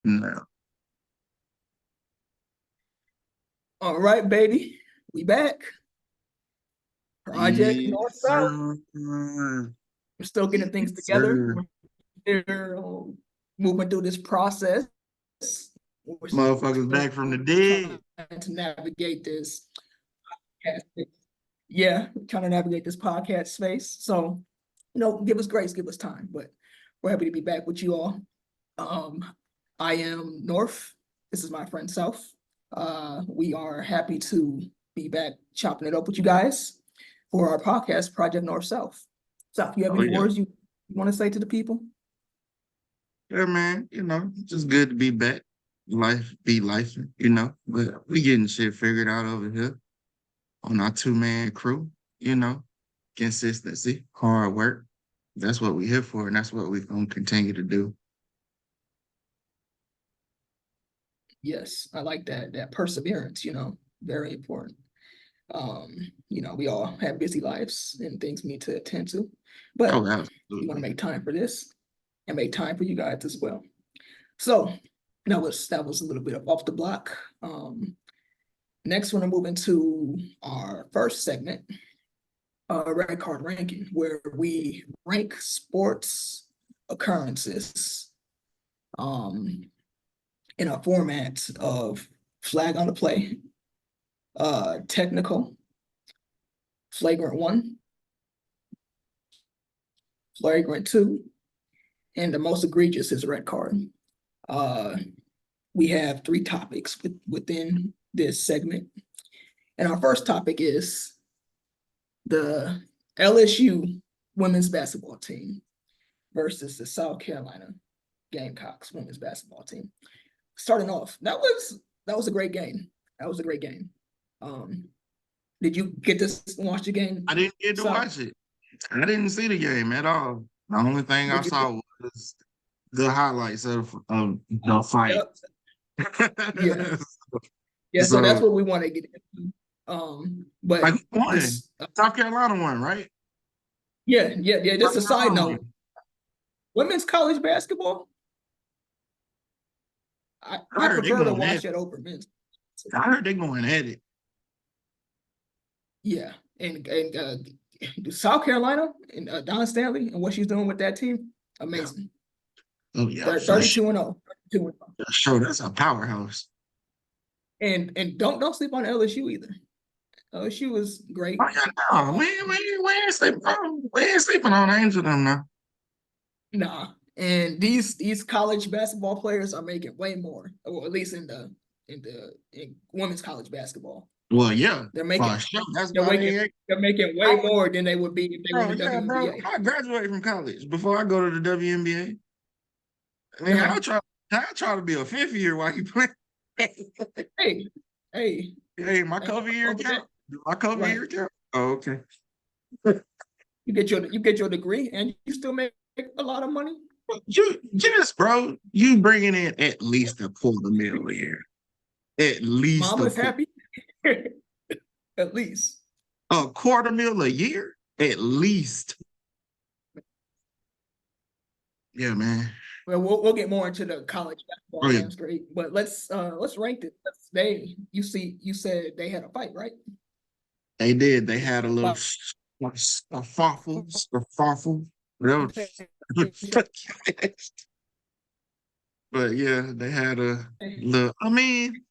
No. All right, baby. We back. Project Yes, North South. sir. We're still getting things Yes, together. sir. We're here, moving through this process. We're Motherfuckers still back from the dead. trying to navigate this podcast. Yeah, trying to navigate this podcast space. So, give us grace, give us time. But we're happy to be back with you all. I am Norf. This is my friend Souf. We are happy to be back chopping it up with you guys for our podcast, Project North South. Souf, you have Oh any yeah. words you want to say to the people? Yeah, man. Just good to be back. Life be life, But we getting shit figured out over here on our two-man crew, you know. Consistency, hard work. That's what we're here for, and that's what we're gonna continue to do. Yes, I like that perseverance, very important. We all have busy lives and things we need to attend to, but Oh, we want to absolutely. make time for this and make time for you guys as well. So that was a little bit of off the block. Next, we're gonna move into our first segment, red card ranking, where we rank sports occurrences in a format of flag on the play, technical, flagrant one, flagrant two, and the most egregious is a red card. We have three topics within this segment. And our first topic is the LSU women's basketball team versus the South Carolina Gamecocks women's basketball team. Starting off, that was a great game. That was a great game. Did you get to watch the game? I didn't get to watch it. I didn't see the game at all. The only thing I Did you? saw was the highlights of the fight. Yep. Yeah. Yeah. So that's So, what we want to get into. But who won? this, South Carolina won, right? yeah. Just South a side Carolina note, won. women's college basketball, I, I I heard they prefer to going at watch it. it over men's. I heard they going at it. Yeah, and South Carolina and Don Stanley and what she's doing with that team, Yeah. amazing. Oh yeah, They're for sure. 32 and 0. 32 and 0. For sure, that's a powerhouse. And don't sleep on LSU either. LSU was great. Oh yeah, no, we ain't sleeping on Angel them now. Nah, and these college basketball players are making way more, or at least in women's college basketball. Well, yeah, They're for making sure. That's they're why making they ain't. they're making way I, more than they would be if they were bro, in the yeah, bro. WNBA. I graduated from college before I go to the WNBA. I mean, Uh-huh. I try to be a fifth year while you play. Hey, hey, Hey, my ain't cover nothing year wrong with that. count. My cover Right. year count. Oh, okay. You get your degree and you still make a lot of money. Bro, you bringing in at least a quarter mil a year. At least Mama's happy. At least. a quarter mil a year. At least. Yeah, man. Well, we'll get more into the college Oh basketball yeah, landscape, but let's rank it. You said they had a fight, right? they did. They had a little But scuffle, whatever. But yeah, they had a little. I mean,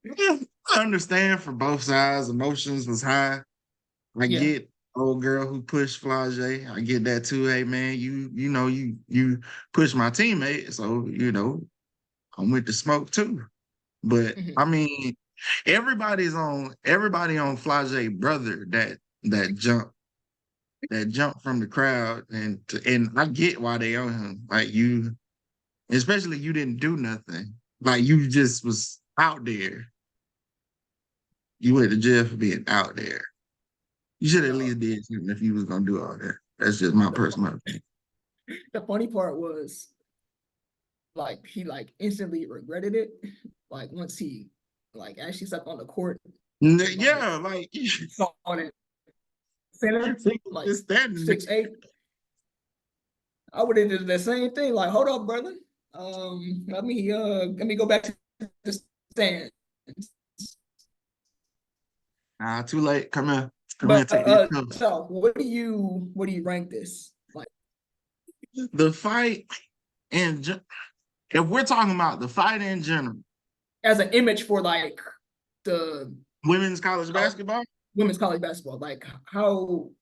yeah, I understand for both sides. Emotions was high. I yeah. get old girl who pushed Flage. I get that too. Hey man, you push my teammate, so I'm with the smoke too. But Mhm. I mean, everybody on Flage brother that jump from the crowd and I get why they on him. Like you, especially you didn't do nothing. Like you just was out there. You went to jail for being out there. You should at Uh, least did something if you was gonna do all that. That's just my the personal opinion. the funny part was like he instantly regretted it. Like once he actually stepped on the court and Yeah, like saw it center like just standing there. 6'8". I would have did the same thing. Like, hold up, brother. Let me go back to the stand. Too late. Come here. Come here. But Take these pills. so what do you rank this? Like The fight and if we're talking about the fight in general, as an image for like the women's college basketball. women's college basketball, like Hey,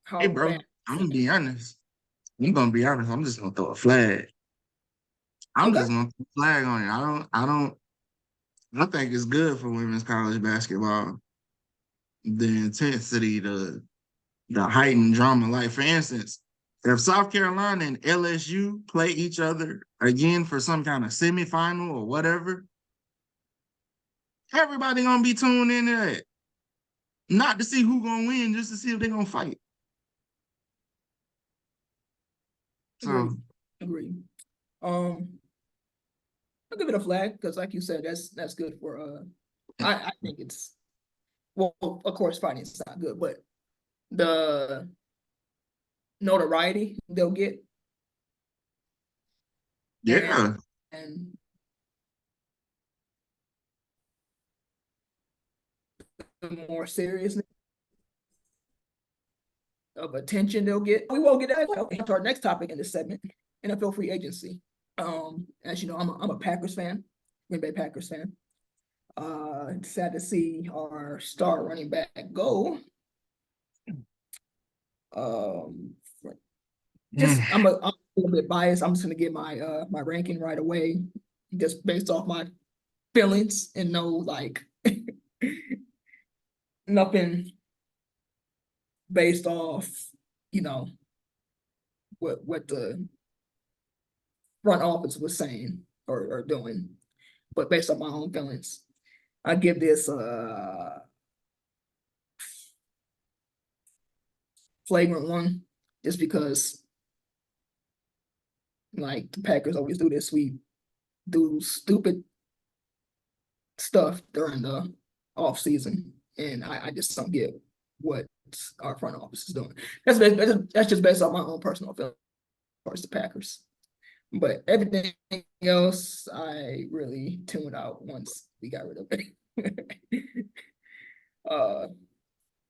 how bro, bad? I'm gonna be honest. I'm gonna be honest. I'm just gonna throw a flag. I'm Okay. just gonna throw a flag on it. I think it's good for women's college basketball. The intensity, the heightened drama. Like for instance, if South Carolina and LSU play each other again for some kind of semifinal or whatever, everybody gonna be tuned into that. Not to see who gonna win, just to see if they're gonna fight. Agree. So Agree. Um, I'll give it a flag because, like you said, that's good for. I think it's well, of course, fighting is not good, but the notoriety they'll get and yeah, and the more seriousness of attention they'll get. We won't get that. Okay, to our next topic in this segment, NFL free agency. As you know, I'm a Packers fan, Green Bay Packers fan. It's sad to see our star running back go. Um, I'm a little bit biased. I'm just gonna get my ranking right away, just based off my feelings and no like nothing based off, you know, what the front office was saying or doing, but based on my own feelings. I give this flagrant one just because like the Packers always do this. We do stupid stuff during the off season, and I just don't get what our front office is doing. That's just based on my own personal feelings towards the Packers. But everything else, I really tuned out once we got rid of it. uh,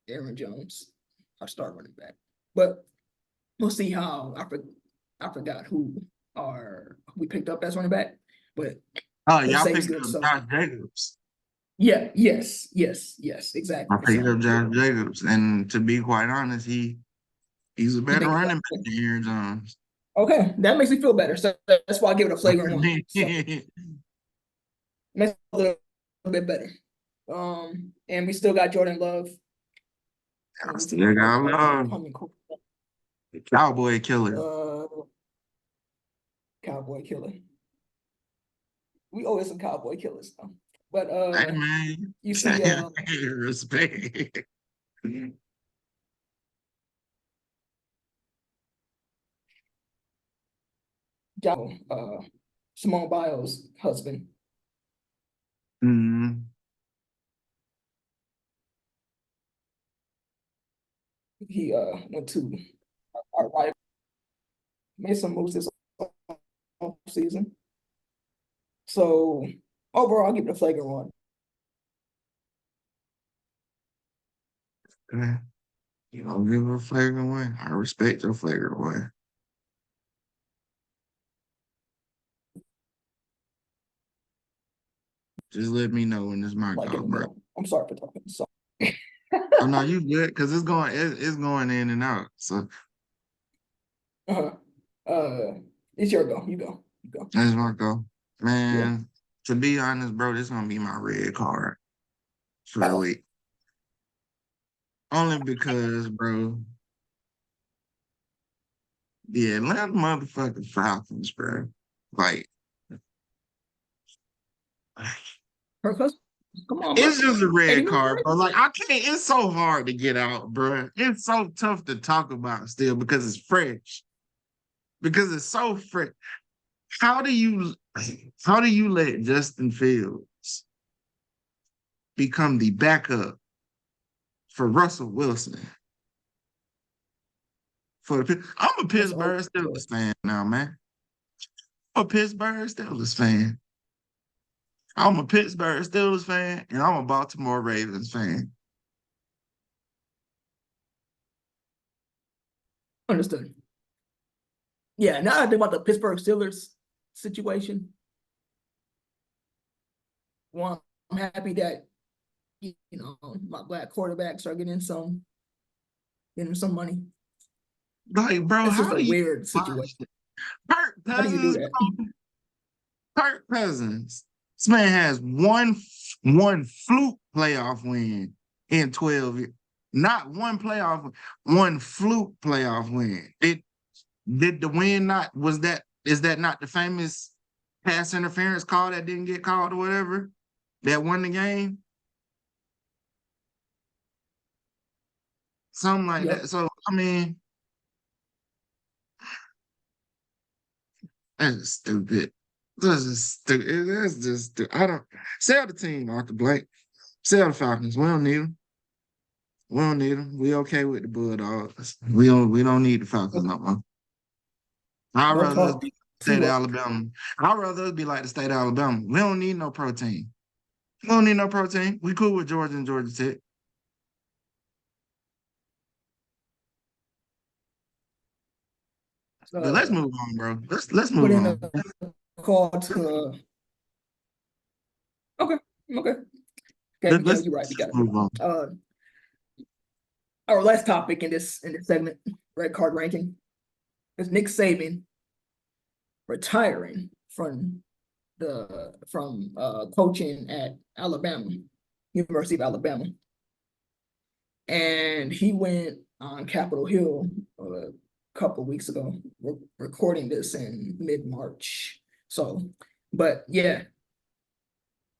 Aaron Jones, our star running back. But we'll see how I forgot who we picked up as running back, but oh, they y'all say he's picked good. up So Josh Jacobs. yeah, yes, I exactly. picked So up Josh Jacobs, and to be quite honest, he's a you better think running back than Aaron Jones. okay, that makes me feel better. So that's why I give it a flagrant one. So I makes me feel a little bit better. And we still got Jordan Love. still got love. Upcoming The Cowboy killer. uh cowboy killer. We always some cowboy killers though. But Hey man, you see respect. Simone Biles' husband. Mm, He went to our rival, made some moves this season. So overall, I'll give it a flagrant one. you don't give a flagrant one. I respect your flagrant one. Just let me know when this mic Like in off, the bro. middle. I'm sorry for talking. So Oh no, you good? Because it's going in and out. So uh, it's your go. You go. You go. that's my go. Yeah. Man, to be honest, bro, this gonna be my red card for the Oh, week. Only because, bro, the Atlanta motherfucking Falcons, bro. Like, Kirk Cousins. Come on, bro. it's just a 80 red million. card, bro. Like, I can't, it's so hard to get out, bro. It's so tough to talk about still because it's fresh. Because it's so fresh. How do you how do you let Justin Fields become the backup for Russell Wilson? I'm a That's old. Pittsburgh Steelers fan now, man. a Pittsburgh Steelers fan. I'm a Pittsburgh Steelers fan, and I'm a Baltimore Ravens fan. Understood. Yeah, now I think about the Pittsburgh Steelers situation. One, I'm happy that my black quarterbacks are getting some money. Like, bro, That's just how a do you weird watch situation. Kirk How do you do Cousins, that? bro? Kirk Cousins. This man has one fluke playoff win in 12 years. Not one playoff, one fluke playoff win. Did the win not is that not the famous pass interference call that didn't get called or whatever that won the game? Something like Yep. that. So I mean, that's just stupid. That's just stupid. That's just stupid. I don't sell the team, Arthur Blank. Sell the Falcons. We don't need them. We don't need them. We okay with the Bulldogs. We don't need the Falcons no more. I'd Don't rather us talk be the state of to Alabama. I'd rather us be like the state of Alabama. We don't need no protein. We don't need no protein. We cool with Georgia and Georgia Tech. But let's uh move on, bro. Let's put move in a on. call to okay, okay. Okay, Let, let's you're right. We got just it. move on. Uh our last topic in this segment, red card ranking, is Nick Saban retiring from coaching at Alabama, University of Alabama. And he went on Capitol Hill a couple weeks ago. We're recording this in mid-March. So, but yeah.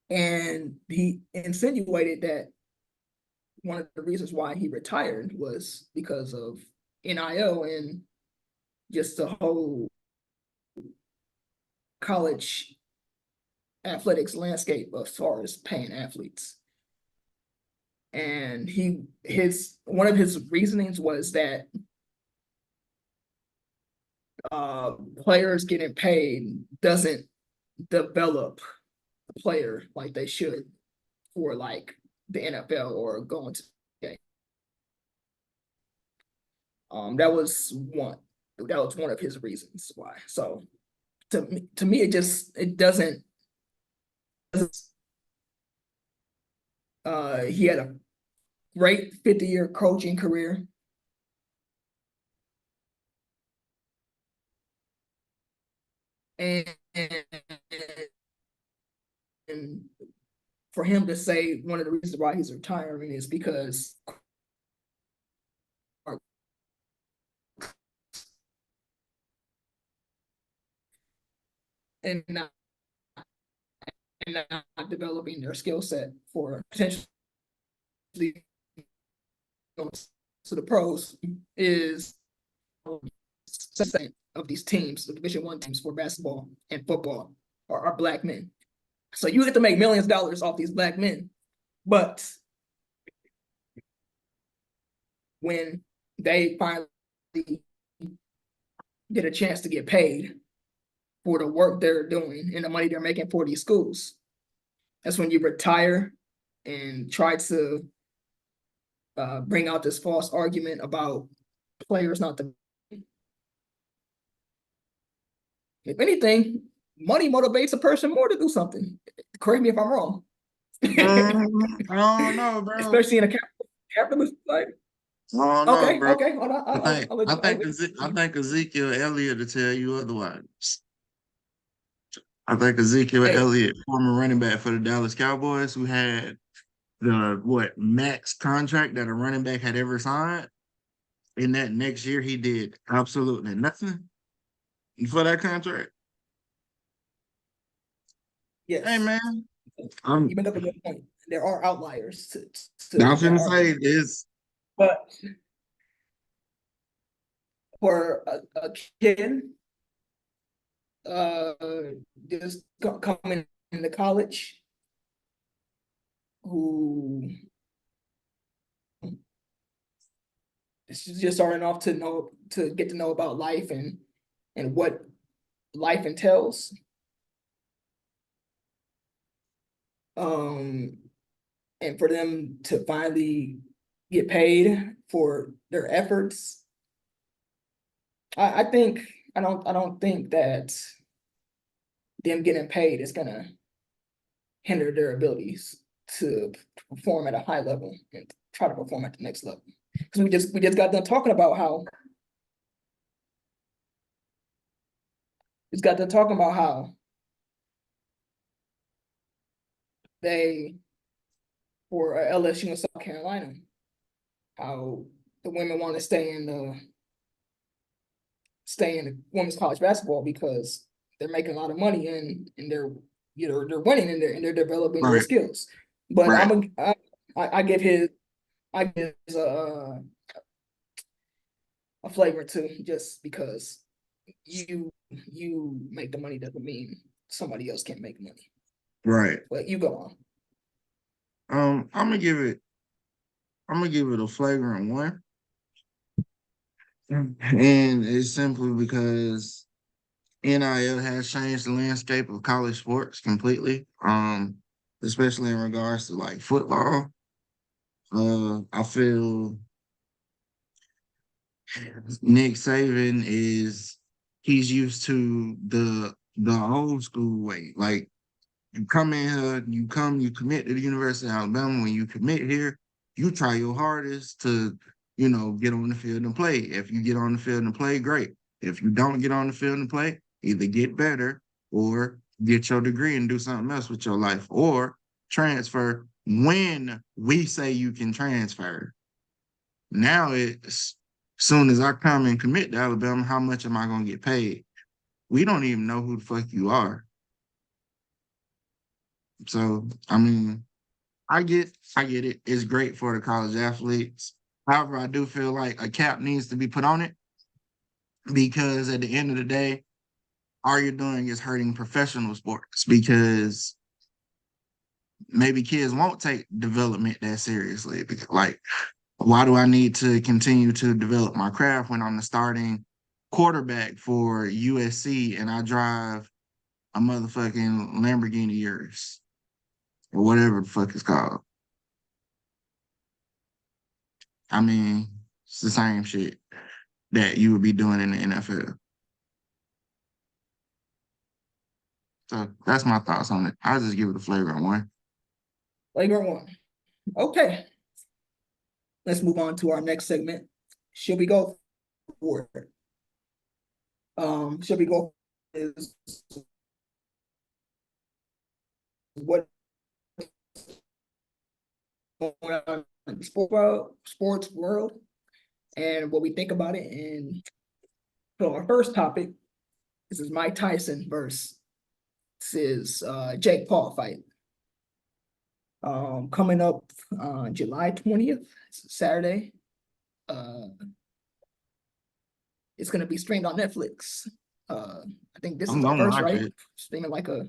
And he insinuated that one of the reasons why he retired was because of NIL and just the whole college athletics landscape as far as paying athletes. And one of his reasonings was that players getting paid doesn't develop the player like they should for like the NFL or going to the game. That was one of his reasons why. So to me it doesn't he had a great 50-year coaching career. And for him to say one of the reasons why he's retiring is because and not developing their skill set for potentially to the pros is of these teams, the Division I teams for basketball and football are black men. So you get to make millions of dollars off these black men, but when they finally get a chance to get paid for the work they're doing and the money they're making for these schools, that's when you retire and try to bring out this false argument about players not the. If anything, money motivates a person more to do something. Correct me if I'm wrong. I don't know, bro. Especially in a capitalist society. I don't know, Okay, bro. okay. Hold on. I think I'll let I you. think I think Ezekiel Elliott to tell you otherwise. I think Ezekiel Hey, Elliott, former running back for the Dallas Cowboys, who had the max contract that a running back had ever signed. In that next year, he did absolutely nothing for that contract. Hey yes, man, you I'm bring up a good point. There are outliers I'm to that finna say argument, this. but for a kid uh just coming into college who is just starting off to get to know about life and what life entails. And for them to finally get paid for their efforts, I think I don't think that them getting paid is gonna hinder their abilities to perform at a high level and try to perform at the next level. Because we just got done talking about how they for LSU and South Carolina, how the women want to stay in the women's college basketball because they're making a lot of money and they're they're winning and they're developing their Right, skills. But right, I give his a flavor too, just because you make the money doesn't mean somebody else can't make money. right. But you go on. I'm gonna give it. I'm gonna give it a flagrant one, and it's simply because NIL has changed the landscape of college sports completely. Especially in regards to like football. I feel Nick Saban he's used to the old school way. Like you come in here, you commit to the University of Alabama. When you commit here, you try your hardest to, get on the field and play. If you get on the field and play, great. If you don't get on the field and play, either get better or get your degree and do something else with your life, or transfer when we say you can transfer. Now it's soon as I come and commit to Alabama, how much am I gonna get paid? We don't even know who the fuck you are. So I mean, I get it. It's great for the college athletes. However, I do feel like a cap needs to be put on it because at the end of the day, all you're doing is hurting professional sports because maybe kids won't take development that seriously. Because, like, why do I need to continue to develop my craft when I'm the starting quarterback for USC and I drive a motherfucking Lamborghini Urus or whatever the fuck it's called? I mean, it's the same shit that you would be doing in the NFL. So that's my thoughts on it. I'll just give it a flavor on one. Flagrant one. Okay. Let's move on to our next segment. Should we go for it? Should we go is what going on in the sports world and what we think about it. And so our first topic, this is Mike Tyson versus Jake Paul fight. Coming up July 20th, Saturday. It's gonna be streamed on Netflix. I think this I'm is the gonna first, watch right? it. Streaming like a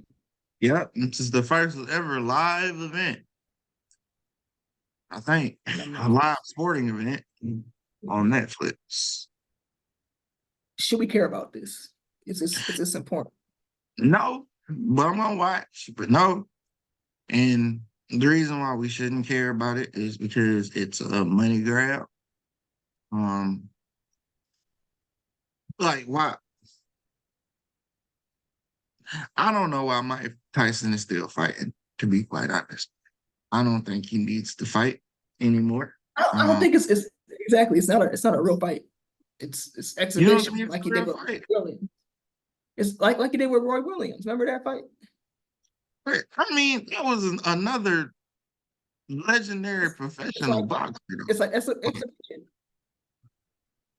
Yep, this is the first ever live event. I think a live sporting event on Netflix. should we care about this? Is this important? No, but I'm gonna watch. But no, and the reason why we shouldn't care about it is because it's a money grab. Um, like why? I don't know why Mike Tyson is still fighting. To be quite honest, I don't think he needs to fight anymore. I don't think it's exactly. It's not a real fight. It's You don't think exhibition, it's like a he did real with fight? Williams. It's like he did with Roy Williams. Remember that fight? But, I mean, that was another legendary It's professional like boxer. it's an exhibition.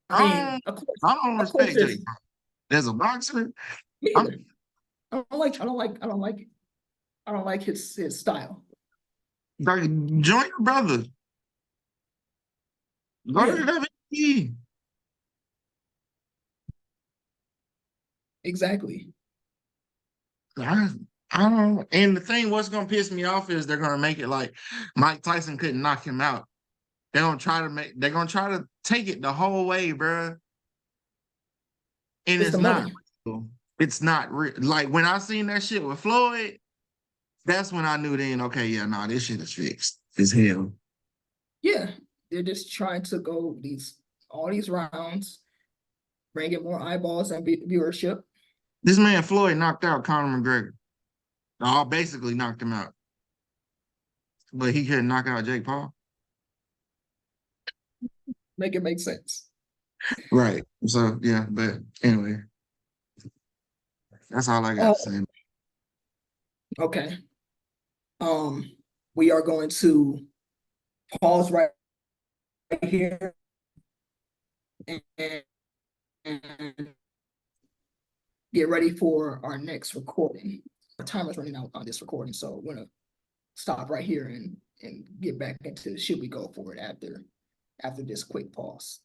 I I mean, I don't of course, respect Jake Paul. As a boxer, me I'm either. I don't like his style. like join your brother. Go to the Yeah, WWE. exactly. I, I don't. And the thing, what's gonna piss me off is they're gonna make it like Mike Tyson couldn't knock him out. They're gonna try to take it the whole way, bruh. And It's it's the not money. real. It's not like when I seen that shit with Floyd, that's when I knew then, okay, yeah, no, this shit is fixed as hell. Yeah, they're just trying to go all these rounds, bring in more eyeballs and viewership. This man Floyd knocked out Conor McGregor. Basically knocked him out. But he couldn't knock out Jake Paul. Make it make sense. Right. So yeah, but anyway, that's all I got to say. Okay. We are going to pause right here and get ready for our next recording. Our timer's running out on this recording, so we're gonna stop right here and get back into should we go for it after this quick pause.